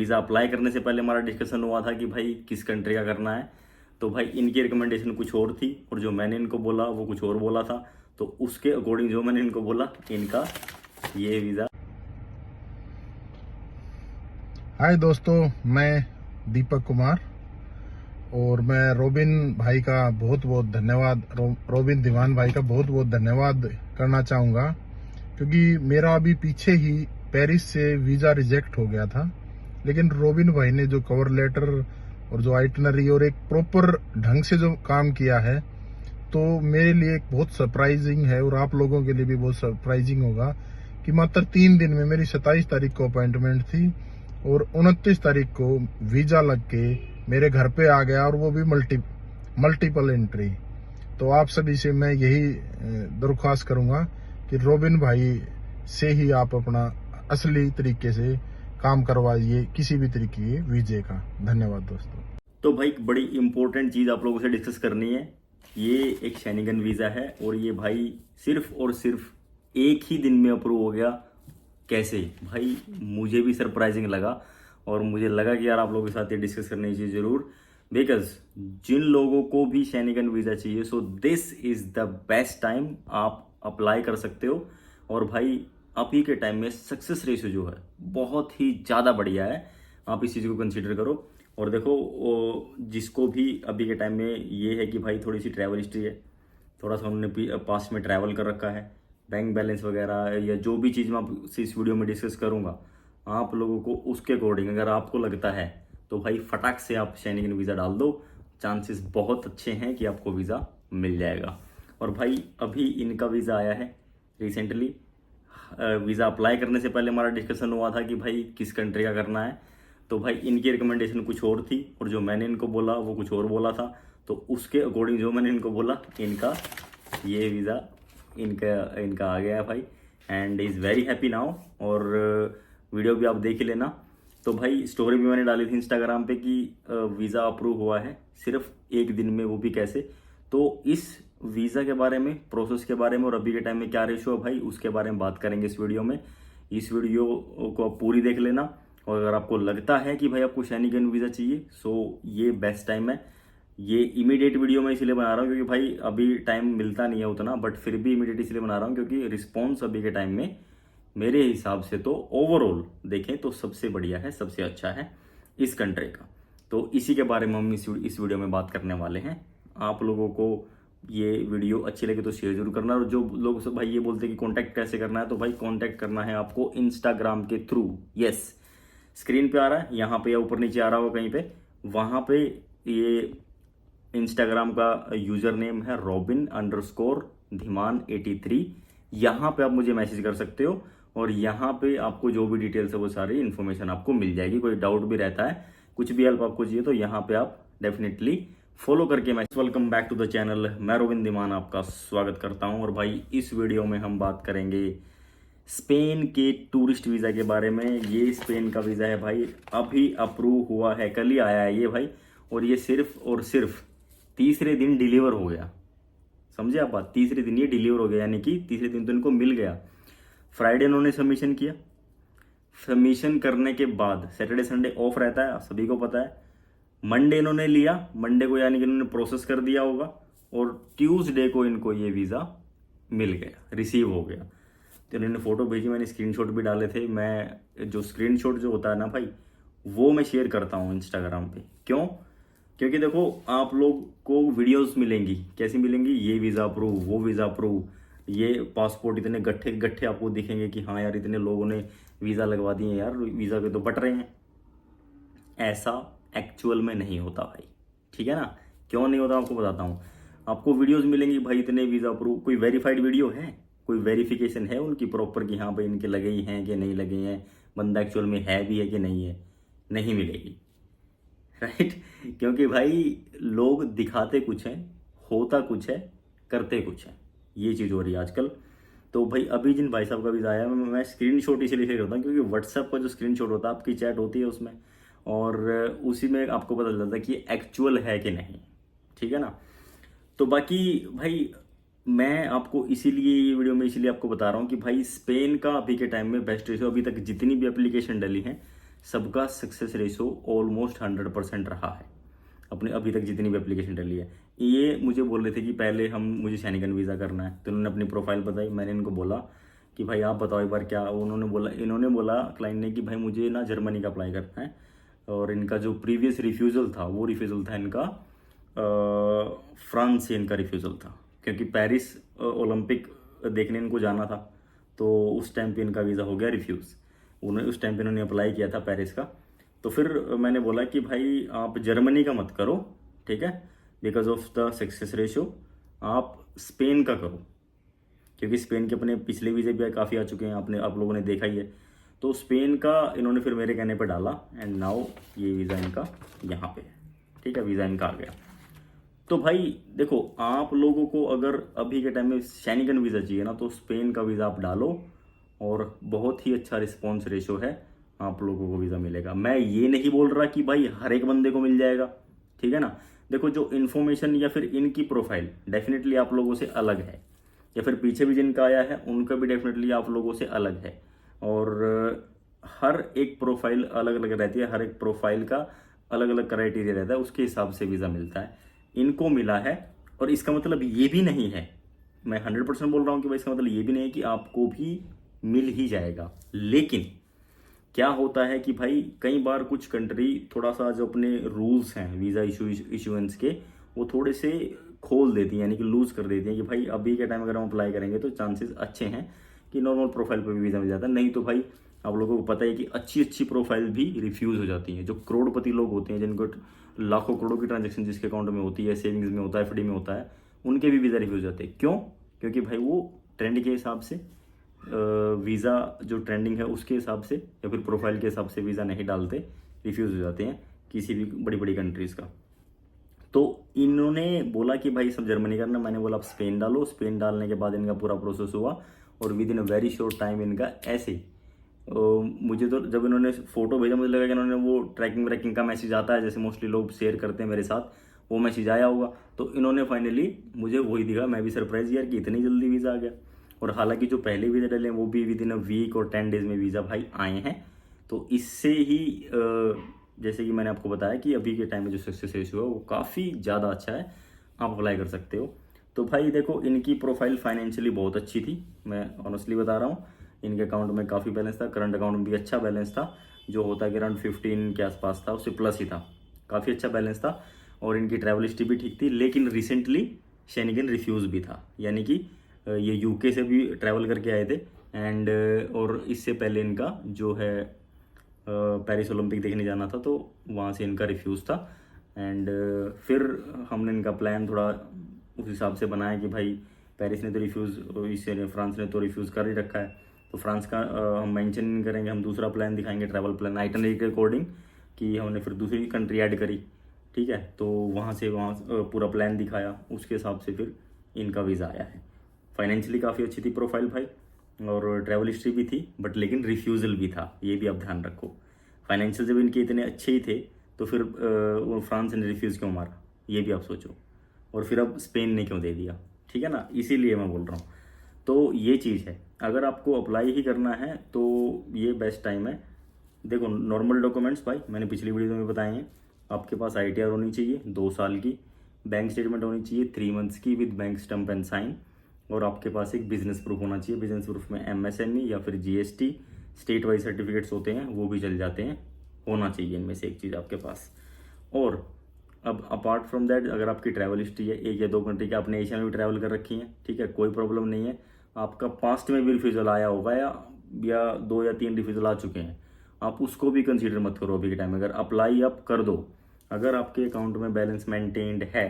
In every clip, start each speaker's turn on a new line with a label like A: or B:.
A: Visa apply करने से पहले हमारा डिस्कशन हुआ था कि भाई किस कंट्री का करना है। तो भाई इनकी रिकमेंडेशन कुछ और थी और जो मैंने इनको बोला वो कुछ और बोला था। तो उसके अकॉर्डिंग जो मैंने इनको बोला, इनका ये वीज़ा।
B: हाय दोस्तों, मैं दीपक कुमार और मैं रोबिन भाई का बहुत बहुत धन्यवाद रोबिन दीवान भाई का बहुत बहुत धन्यवाद करना चाहूँगा, क्योंकि मेरा अभी पीछे ही पेरिस से वीज़ा रिजेक्ट हो गया था। लेकिन रोबिन भाई ने जो कवर लेटर और जो आइटनरी और एक प्रॉपर ढंग से जो काम किया है, तो मेरे लिए एक बहुत सरप्राइजिंग है और आप लोगों के लिए भी बहुत सरप्राइजिंग होगा कि मात्र 3 दिन में मेरी 27 तारीख को अपॉइंटमेंट थी और 29 तारीख को वीजा लग के मेरे घर पे आ गया, और वो भी मल्टीपल एंट्री। तो आप सभी से मैं यही दरख्वास्त करूंगा कि रोबिन भाई से ही आप अपना असली तरीके से काम करवाइए किसी भी तरीके के वीजे का। धन्यवाद दोस्तों।
A: तो भाई एक बड़ी इंपॉर्टेंट चीज़ आप लोगों से डिस्कस करनी है। ये एक शेनिगन वीज़ा है और ये भाई सिर्फ और सिर्फ एक ही दिन में अप्रूव हो गया। कैसे भाई, मुझे भी सरप्राइजिंग लगा और मुझे लगा कि यार आप लोगों के साथ ये डिस्कस करनी चाहिए ज़रूर, बिकॉज जिन लोगों को भी शेनिगन वीज़ा चाहिए, so this is the best time आप अप्लाई कर सकते हो। और भाई अभी के टाइम में सक्सेस रेशियो जो है बहुत ही ज़्यादा बढ़िया है, आप इस चीज़ को कंसिडर करो। और देखो जिसको भी अभी के टाइम में ये है कि भाई थोड़ी सी ट्रैवल हिस्ट्री है, थोड़ा सा उन्होंने पास्ट में ट्रैवल कर रखा है, बैंक बैलेंस वगैरह या जो भी चीज़ मैं आपसे इस वीडियो में डिस्कस करूँगा, आप लोगों को उसके अकॉर्डिंग अगर आपको लगता है तो भाई फटाक से आप शेनिगन वीज़ा डाल दो। चांसेस बहुत अच्छे हैं कि आपको वीज़ा मिल जाएगा। और भाई अभी इनका वीज़ा आया है रिसेंटली। वीज़ा अप्लाई करने से पहले हमारा डिस्कशन हुआ था कि भाई किस कंट्री का करना है। तो भाई इनकी रिकमेंडेशन कुछ और थी और जो मैंने इनको बोला वो कुछ और बोला था। तो उसके अकॉर्डिंग जो मैंने इनको बोला, इनका ये वीज़ा इनका आ गया है भाई, and is very happy now. और वीडियो भी आप देख ही लेना। तो भाई स्टोरी भी मैंने डाली थी इंस्टाग्राम पे कि वीज़ा अप्रूव हुआ है सिर्फ एक दिन में, वो भी कैसे। तो इस वीज़ा के बारे में, प्रोसेस के बारे में और अभी के टाइम में क्या रेशो है भाई, उसके बारे में बात करेंगे इस वीडियो में। इस वीडियो को आप पूरी देख लेना। और अगर आपको लगता है कि भाई आपको शेनिगन वीज़ा चाहिए, सो ये बेस्ट टाइम है। ये इमीडिएट वीडियो मैं इसलिए बना रहा हूँ क्योंकि भाई अभी टाइम मिलता नहीं है उतना, बट फिर भी इमीडिएट इसलिए बना रहा हूँ क्योंकि रिस्पॉन्स अभी के टाइम में मेरे हिसाब से तो ओवरऑल देखें तो सबसे बढ़िया है, सबसे अच्छा है इस कंट्री का। तो इसी के बारे में हम इस वीडियो में बात करने वाले हैं। आप लोगों को ये वीडियो अच्छी लगे तो शेयर जरूर करना। और जो लोग सब भाई ये बोलते हैं कि कांटेक्ट कैसे करना है, तो भाई कांटेक्ट करना है आपको इंस्टाग्राम के थ्रू। यस, स्क्रीन पे आ रहा है, यहाँ पे या ऊपर नीचे आ रहा होगा कहीं पे, वहाँ पे ये इंस्टाग्राम का यूज़र नेम है robin_dhiman83। यहाँ पे आप मुझे मैसेज कर सकते हो और यहाँ पे आपको जो भी डिटेल्स है वो सारी इन्फॉर्मेशन आपको मिल जाएगी। कोई डाउट भी रहता है, कुछ भी हेल्प आपको चाहिए, तो यहाँ पे आप डेफिनेटली फॉलो करके message. Welcome back to the channel, मैं रोबिन धीमान आपका स्वागत करता हूँ। और भाई इस वीडियो में हम बात करेंगे स्पेन के टूरिस्ट वीज़ा के बारे में। ये स्पेन का वीज़ा है भाई, अभी अप्रूव हुआ है, कल ही आया है ये भाई। और ये सिर्फ और सिर्फ तीसरे दिन डिलीवर हो गया। समझे आप बात, तीसरे दिन ये डिलीवर हो गया, यानी कि तीसरे दिन तो इनको मिल गया। फ्राइडे इन्होंने सबमिशन किया, सबमिशन करने के बाद सैटरडे संडे ऑफ रहता है, सभी को पता है। मंडे इन्होंने लिया, मंडे को यानी कि इन्होंने प्रोसेस कर दिया होगा और ट्यूसडे को इनको ये वीज़ा मिल गया, रिसीव हो गया। तो इन्होंने फ़ोटो भेजी, मैंने स्क्रीनशॉट भी डाले थे। मैं जो स्क्रीनशॉट जो होता है ना भाई, वो मैं शेयर करता हूँ इंस्टाग्राम पे। क्यों? क्योंकि देखो आप लोग को वीडियोस मिलेंगी, कैसी मिलेंगी, ये वीज़ा अप्रूव, वो वीज़ा अप्रूव, ये पासपोर्ट इतने गट्ठे गट्ठे आपको दिखेंगे कि हाँ यार इतने लोगों ने वीज़ा लगवा दिए यार, वीज़ा पे तो बट रहे हैं। ऐसा एक्चुअल में नहीं होता भाई, ठीक है ना। क्यों नहीं होता आपको बताता हूँ। आपको वीडियोस मिलेंगी भाई, इतने वीज़ा अप्रूव, कोई वेरीफाइड वीडियो है, कोई वेरिफिकेशन है उनकी प्रॉपर कि हाँ भाई इनके लगे ही हैं कि नहीं लगे हैं, बंदा एक्चुअल में है भी है कि नहीं है, नहीं मिलेगी, राइट। क्योंकि भाई लोग दिखाते कुछ हैं, होता कुछ है, करते कुछ है, ये चीज़ हो रही है आजकल। तो भाई अभी जिन भाई साहब का वीज़ा आया, मैं स्क्रीनशॉट इसीलिए शेयर करता हूँ क्योंकि व्हाट्सएप का जो स्क्रीनशॉट होता है, आपकी चैट होती है उसमें, और उसी में आपको पता चलता है कि एक्चुअल है कि नहीं, ठीक है ना। तो बाकी भाई मैं आपको इसीलिए ये वीडियो में इसीलिए आपको बता रहा हूँ कि भाई स्पेन का अभी के टाइम में बेस्ट रेशो, अभी तक जितनी भी एप्लीकेशन डली हैं सबका सक्सेस रेशो ऑलमोस्ट 100% रहा है अपने अभी तक जितनी भी एप्लीकेशन डली है। ये मुझे बोल रहे थे कि पहले मुझे शेनिगन वीज़ा करना है, तो उन्होंने अपनी प्रोफाइल बताई। मैंने इनको बोला कि भाई आप बताओ एक बार क्या। इन्होंने बोला क्लाइंट ने कि भाई मुझे ना जर्मनी का अप्लाई करना है, और इनका जो प्रीवियस रिफ्यूज़ल था वो रिफ्यूज़ल था इनका फ्रांस से इनका रिफ्यूज़ल था, क्योंकि पेरिस ओलंपिक देखने इनको जाना था, तो उस टाइम पे इनका वीज़ा हो गया रिफ्यूज़। उस टाइम पे इन्होंने अप्लाई किया था पेरिस का। तो फिर मैंने बोला कि भाई आप जर्मनी का मत करो, ठीक है, because of the success ratio आप स्पेन का करो, क्योंकि स्पेन के अपने पिछले वीज़े भी काफ़ी आ चुके हैं, आप लोगों ने देखा ही है। तो स्पेन का इन्होंने फिर मेरे कहने पर डाला, एंड नाउ ये वीज़ा इनका यहाँ पे है, ठीक है, वीज़ा इनका आ गया। तो भाई देखो, आप लोगों को अगर अभी के टाइम में शेनिगन वीज़ा चाहिए ना, तो स्पेन का वीज़ा आप डालो, और बहुत ही अच्छा रिस्पॉन्स रेशो है, आप लोगों को वीज़ा मिलेगा। मैं ये नहीं बोल रहा कि भाई हर एक बंदे को मिल जाएगा, ठीक है ना। देखो, जो इन्फॉर्मेशन या फिर इनकी प्रोफाइल डेफिनेटली आप लोगों से अलग है, या फिर पीछे भी जिनका आया है उनका भी डेफिनेटली आप लोगों से अलग है, और हर एक प्रोफाइल अलग अलग रहती है, हर एक प्रोफाइल का अलग अलग क्राइटेरिया रहता है, उसके हिसाब से वीज़ा मिलता है। इनको मिला है, और इसका मतलब ये भी नहीं है, मैं 100% बोल रहा हूँ कि भाई इसका मतलब ये भी नहीं है कि आपको भी मिल ही जाएगा। लेकिन क्या होता है कि भाई कई बार कुछ कंट्री थोड़ा सा जो अपने रूल्स हैं वीज़ा इशुएंस के, वो थोड़े से खोल देती हैं, यानी कि लूज़ कर देती हैं कि भाई अभी के टाइम अगर हम अप्लाई करेंगे तो चांसेस अच्छे हैं कि नॉर्मल प्रोफाइल पर भी वीज़ा मिल जाता है। नहीं तो भाई आप लोगों को पता है कि अच्छी अच्छी प्रोफाइल भी रिफ्यूज़ हो जाती हैं। जो करोड़पति लोग होते हैं, जिनको लाखों करोड़ों की ट्रांजैक्शन जिसके अकाउंट में होती है, सेविंग्स में होता है, एफडी में होता है, उनके भी वीज़ा रिफ्यूज़ होते हैं। क्यों? क्योंकि भाई वो ट्रेंड के हिसाब से वीज़ा जो ट्रेंडिंग है उसके हिसाब से या फिर प्रोफाइल के हिसाब से वीज़ा नहीं डालते, रिफ्यूज़ हो जाते हैं किसी भी बड़ी बड़ी कंट्रीज़ का। तो इन्होंने बोला कि भाई सब जर्मनी करना, मैंने बोला आप स्पेन डालो। स्पेन डालने के बाद इनका पूरा प्रोसेस हुआ, और with in a very short time इनका ऐसे मुझे तो जब इन्होंने फ़ोटो भेजा, मुझे लगा कि इन्होंने वो ट्रैकिंग का मैसेज आता है जैसे मोस्टली लोग शेयर करते हैं मेरे साथ, वो मैसेज आया होगा। तो इन्होंने फाइनली मुझे वही दिखा, मैं भी सरप्राइज यार कि इतनी जल्दी वीज़ा आ गया। और हालांकि जो पहले वीज़ा डले हैं वो भी विद इन अ वीक और 10 डेज़ में वीज़ा भाई आए हैं। तो इससे ही जैसे कि मैंने आपको बताया कि अभी के टाइम में जो सक्सेस रेशियो है वो काफ़ी ज़्यादा अच्छा है, आप अप्लाई कर सकते हो। तो भाई देखो, इनकी प्रोफाइल फाइनेंशियली बहुत अच्छी थी, मैं ऑनेस्टली बता रहा हूँ। इनके अकाउंट में काफ़ी बैलेंस था, करंट अकाउंट में भी अच्छा बैलेंस था, जो होता है कि अराउंड 15 के आसपास था, उससे प्लस ही था, काफ़ी अच्छा बैलेंस था। और इनकी ट्रैवल हिस्ट्री भी ठीक थी। लेकिन रिसेंटली शेनिगन रिफ्यूज़ भी था, यानी कि ये यूके से भी ट्रैवल करके आए थे, एंड और इससे पहले इनका जो है पेरिस ओलंपिक देखने जाना था, तो वहाँ से इनका रिफ्यूज़ था। एंड फिर हमने इनका प्लान थोड़ा उस हिसाब से बनाया कि भाई पेरिस ने तो रिफ्यूज़, इससे फ्रांस ने तो रिफ्यूज़ कर ही रखा है, तो फ्रांस का हम मेंशन नहीं करेंगे, हम दूसरा प्लान दिखाएंगे, ट्रैवल प्लान आइटनरी के अकॉर्डिंग, कि हमने फिर दूसरी कंट्री ऐड करी, ठीक है। तो वहाँ से पूरा प्लान दिखाया, उसके हिसाब से फिर इनका वीज़ा आया है। फाइनेंशियली काफ़ी अच्छी थी प्रोफाइल भाई, और ट्रैवल हिस्ट्री भी थी, बट लेकिन रिफ्यूज़ल भी था, ये भी आप ध्यान रखो। फाइनेंशियल जब इनके इतने अच्छे ही थे, तो फिर वो फ्रांस ने रिफ्यूज़ क्यों मारा, ये भी आप सोचो। और फिर अब स्पेन ने क्यों दे दिया, ठीक है ना, इसीलिए मैं बोल रहा हूँ। तो ये चीज़ है, अगर आपको अप्लाई ही करना है तो ये बेस्ट टाइम है। देखो, नॉर्मल डॉक्यूमेंट्स भाई मैंने पिछली वीडियो में बताए हैं। आपके पास ITR होनी चाहिए 2 साल की, बैंक स्टेटमेंट होनी चाहिए 3 मंथ्स की with bank stamp and sign, और आपके पास एक बिजनेस प्रूफ होना चाहिए। बिजनेस प्रूफ में MSME या फिर GST, स्टेट वाइज सर्टिफिकेट्स होते हैं, वो भी चल जाते हैं, होना चाहिए इनमें से एक चीज़ आपके पास। और अब अपार्ट फ्रॉम दैट, अगर आपकी ट्रैवल हिस्ट्री है 1 या 2 कंट्री की, आपने एशिया में भी ट्रैवल कर रखी है, ठीक है, कोई प्रॉब्लम नहीं है। आपका पास्ट में भी रिफ्यूज़ल आया होगा, या 2 या 3 रिफ्यूज़ल आ चुके हैं, आप उसको भी कंसीडर मत करो अभी के टाइम। अगर अप्लाई आप कर दो, अगर आपके अकाउंट में बैलेंस मेंटेन्ड है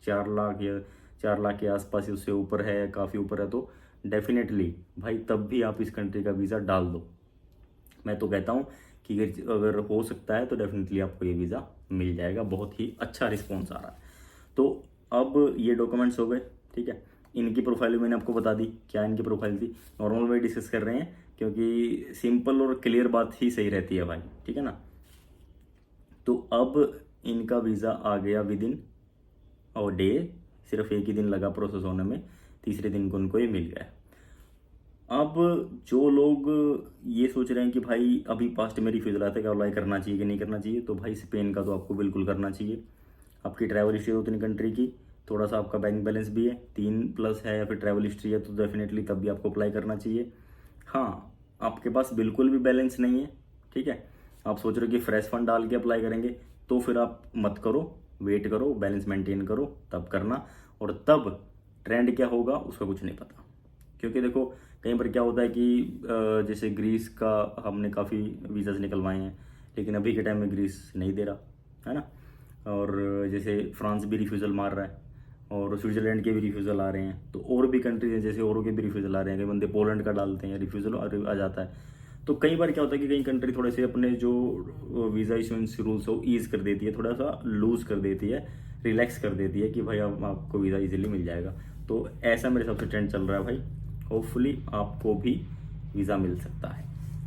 A: 4 लाख या 4 लाख के आसपास, उससे ऊपर है, काफ़ी ऊपर है, तो डेफिनेटली भाई तब भी आप इस कंट्री का वीज़ा डाल दो। मैं तो कहता हूँ कि अगर हो सकता है तो डेफिनेटली आपको ये वीज़ा मिल जाएगा, बहुत ही अच्छा रिस्पॉन्स आ रहा है। तो अब ये डॉक्यूमेंट्स हो गए, ठीक है। इनकी प्रोफाइल मैंने आपको बता दी, क्या इनकी प्रोफाइल थी, नॉर्मल वे डिस्कस कर रहे हैं, क्योंकि सिंपल और क्लियर बात ही सही रहती है भाई, ठीक है ना। तो अब इनका वीज़ा आ गया विद इन डे, सिर्फ एक ही दिन लगा प्रोसेस होने में, तीसरे दिन को उनको ये मिल गया। अब जो लोग ये सोच रहे हैं कि भाई अभी पास्ट में रिफ्यूज़ल आता है, क्या अप्लाई करना चाहिए कि नहीं करना चाहिए, तो भाई स्पेन का तो आपको बिल्कुल करना चाहिए। आपकी ट्रैवल हिस्ट्री है 2-3 कंट्री की, थोड़ा सा आपका बैंक बैलेंस भी है 3+ है, या फिर ट्रैवल हिस्ट्री है, तो डेफिनेटली तब भी आपको अप्लाई करना चाहिए। हाँ, आपके पास बिल्कुल भी बैलेंस नहीं है, ठीक है, आप सोच रहे हो कि फ्रेश फंड डाल के अप्लाई करेंगे, तो फिर आप मत करो, वेट करो, बैलेंस मेंटेन करो, तब करना। और तब ट्रेंड क्या होगा उसका कुछ नहीं पता, क्योंकि देखो कहीं पर क्या होता है कि जैसे ग्रीस का हमने काफ़ी वीज़ाज निकलवाए हैं, लेकिन अभी के टाइम में ग्रीस नहीं दे रहा है ना। और जैसे फ्रांस भी रिफ्यूज़ल मार रहा है, और स्विट्ज़रलैंड के भी रिफ्यूज़ल आ रहे हैं, तो और भी कंट्रीज हैं जैसे औरों के भी रिफ्यूज़ल आ रहे हैं, कई बंदे पोलैंड का डालते हैं, रिफ्यूज़ल आ जाता है। तो कई बार क्या होता है कि कई कंट्री थोड़े से अपने जो वीज़ा इशुएंस रूल्स हो ईज़ कर देती है, थोड़ा सा लूज़ कर देती है, रिलैक्स कर देती है कि भाई अब आपको वीज़ा इजीली मिल जाएगा। तो ऐसा मेरे हिसाब से ट्रेंड चल रहा है भाई, होपफुली आपको भी वीज़ा मिल सकता है।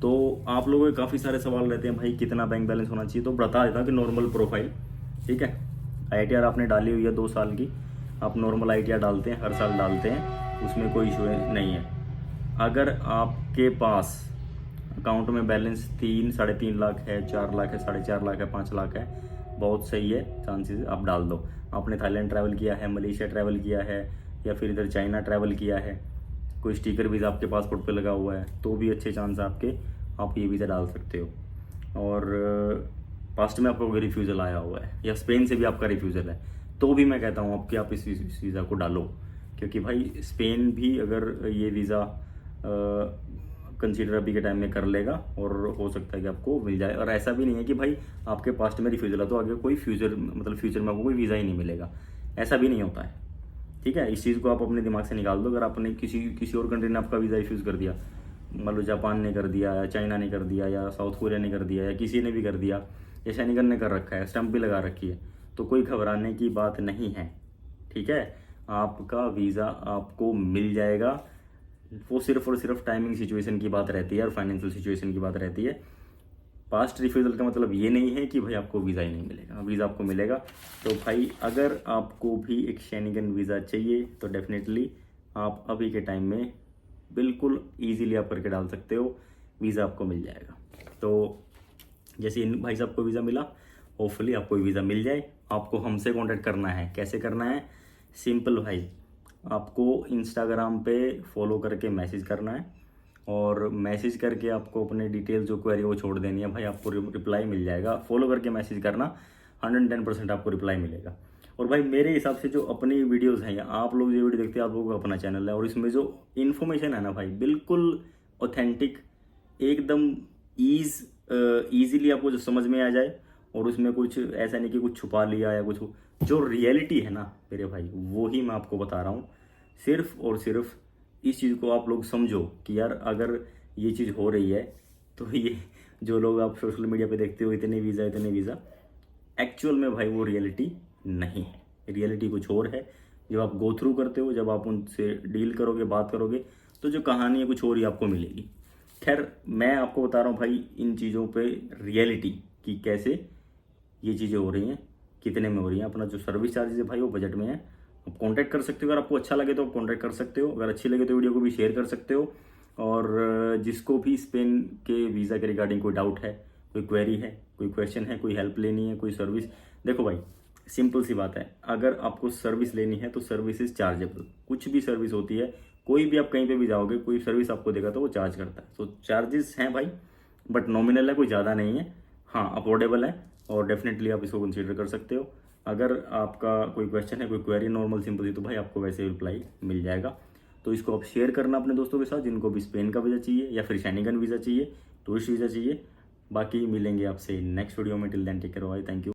A: तो आप लोगों के काफ़ी सारे सवाल रहते हैं भाई कितना बैंक बैलेंस होना चाहिए, तो बता देता हूँ कि नॉर्मल प्रोफाइल, ठीक है, ITR आपने डाली हुई है 2 साल की, आप नॉर्मल ITR डालते हैं, हर साल डालते हैं, उसमें कोई इशू नहीं है। अगर आपके पास अकाउंट में बैलेंस 3-3.5 लाख है, 4 लाख है, 4.5 लाख है, 5 लाख है, बहुत सही है, चांसेस आप डाल दो। आपने थाईलैंड ट्रैवल किया है, मलेशिया ट्रैवल किया है, या फिर इधर चाइना ट्रैवल किया है, कोई स्टिकर वीज़ा आपके पासपोर्ट पे लगा हुआ है, तो भी अच्छे चांस आपके, आप ये वीज़ा डाल सकते हो। और पास्ट में आपको कोई रिफ्यूज़ल आया हुआ है, या स्पेन से भी आपका रिफ्यूज़ल है, तो भी मैं कहता हूँ आपकी आप इस वीज़ा को डालो, क्योंकि भाई स्पेन भी अगर ये वीज़ा कंसीडर अभी के टाइम में कर लेगा, और हो सकता है कि आपको मिल जाए। और ऐसा भी नहीं है कि भाई आपके पास्ट में रिफ्यूज़ल है तो आगे कोई फ्यूचर में आपको कोई वीज़ा ही नहीं मिलेगा, ऐसा भी नहीं होता है, ठीक है। इस चीज़ को आप अपने दिमाग से निकाल दो। अगर आपने किसी और कंट्री ने आपका वीज़ा रिफ्यूज़ कर दिया, मान लो जापान ने कर दिया, या चाइना ने कर दिया, या साउथ कोरिया ने कर दिया, या किसी ने भी कर दिया, या शेनिगन ने कर रखा है, स्टंप भी लगा रखी है, तो कोई घबराने की बात नहीं है, ठीक है। आपका वीज़ा आपको मिल जाएगा, वो सिर्फ और सिर्फ टाइमिंग सिचुएशन की बात रहती है और फाइनेंशियल सिचुएशन की बात रहती है। पास्ट रिफ्यूज़ल का मतलब ये नहीं है कि भाई आपको वीज़ा ही नहीं मिलेगा, वीज़ा आपको मिलेगा। तो भाई अगर आपको भी एक शेनिगन वीज़ा चाहिए तो डेफिनेटली आप अभी के टाइम में बिल्कुल ईजीली आप करके डाल सकते हो, वीज़ा आपको मिल जाएगा। तो जैसे इन भाई साहब को वीज़ा मिला, होपफुली आपको वीज़ा मिल जाए। आपको हमसे कांटेक्ट करना है, कैसे करना है, सिंपल भाई, आपको इंस्टाग्राम पे फॉलो करके मैसेज करना है, और मैसेज करके आपको अपने डिटेल्स जो क्वेरी वो छोड़ देनी है, भाई आपको रिप्लाई मिल जाएगा। फॉलो करके मैसेज करना, 110% आपको रिप्लाई मिलेगा। और भाई मेरे हिसाब से जो अपनी वीडियोस हैं, या आप लोग जो वीडियो देखते हैं, आप लोगों का अपना चैनल है, और इसमें जो इन्फॉर्मेशन है ना भाई, बिल्कुल ऑथेंटिक, एकदम ईजीली आपको जो समझ में आ जाए, और उसमें कुछ ऐसा नहीं कि कुछ छुपा लिया या कुछ, जो रियलिटी है ना मेरे भाई, वो ही मैं आपको बता रहा हूँ। सिर्फ और सिर्फ इस चीज़ को आप लोग समझो कि यार अगर ये चीज़ हो रही है, तो ये जो लोग आप सोशल मीडिया पे देखते हो इतने वीज़ा, एक्चुअल में भाई वो रियलिटी नहीं है, रियलिटी कुछ और है। जब आप गो थ्रू करते हो, जब आप उनसे डील करोगे, बात करोगे, तो जो कहानी है कुछ और ही आपको मिलेगी। खैर मैं आपको बता रहा हूँ भाई इन चीज़ों पे रियलिटी कि कैसे ये चीज़ें हो रही हैं, कितने में हो रही हैं। अपना जो सर्विस चार्जेस है भाई वो बजट में है, आप कॉन्टैक्ट कर सकते हो। अगर आपको अच्छा लगे तो आप कॉन्टैक्ट कर सकते हो, अगर अच्छी लगे तो वीडियो को भी शेयर कर सकते हो। और जिसको भी स्पेन के वीज़ा के रिगार्डिंग कोई डाउट है, कोई क्वेरी है, कोई क्वेश्चन है, कोई हेल्प लेनी है, कोई सर्विस, देखो भाई सिंपल सी बात है, अगर आपको सर्विस लेनी है तो सर्विस इज चार्जेबल। कुछ भी सर्विस होती है, कोई भी आप कहीं पे भी जाओगे, कोई सर्विस आपको देगा तो वो चार्ज करता है। तो चार्जेस हैं भाई, बट नॉमिनल है, कोई ज़्यादा नहीं है, हाँ अफोर्डेबल है, और डेफिनेटली आप इसको कंसीडर कर सकते हो। अगर आपका कोई क्वेश्चन है, कोई क्वेरी नॉर्मल सिंपल सी, तो भाई आपको वैसे रिप्लाई मिल जाएगा। तो इसको आप शेयर करना अपने दोस्तों के साथ, जिनको भी स्पेन का वीज़ा चाहिए, या फिर शेनिगन वीज़ा चाहिए, टूरिस्ट वीज़ा चाहिए। बाकी मिलेंगे आपसे नेक्स्ट वीडियो में, till then take care, bye, thank you.